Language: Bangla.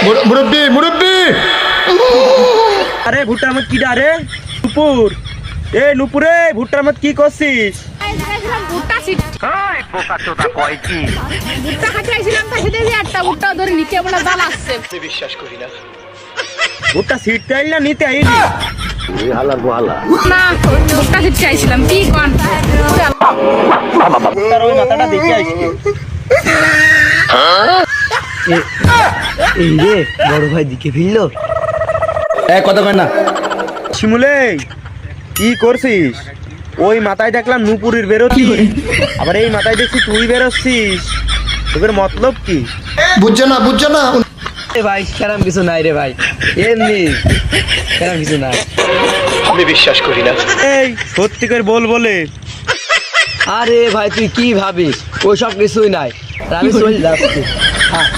মুরব্বি মুরব্বি। আরে ভুট্টার মত কি রে নুপুর? এ নুপুরে ভুট্টার মত কি করছিস? ভুট্টা সিট ভুট্টা খাতে আইছিলাম তাকে দেখি একটা ভুট্টা ধরে নিচে বলে জাল আসছে। ভুট্টা সিটতে আইল না নিতে আইলি? না ভুট্টা সিট চাইছিলাম কি কোন ভুট্টার ওই মাথাটা দেখে আইছি। এই রে বড় ভাই দিকে ফিরলো। কথা কয় না। শিমুলে কি করছিস? ওই মাথায় দেখলাম নুপুরের বেরোচ্ছি, আবার এই মাথায় দেখছি তুই বেরোচ্ছিস। তোদের মতলব কি? বুঝছো না এ ভাই কেরাম কিছু নাই রে ভাই, এমনি কেরাম কিছু নাই। এই সত্যি করে বল বলে। আরে ভাই তুই কি ভাবিস, ওই সব কিছুই নাই, আমি চলে যাচ্ছি। হ্যাঁ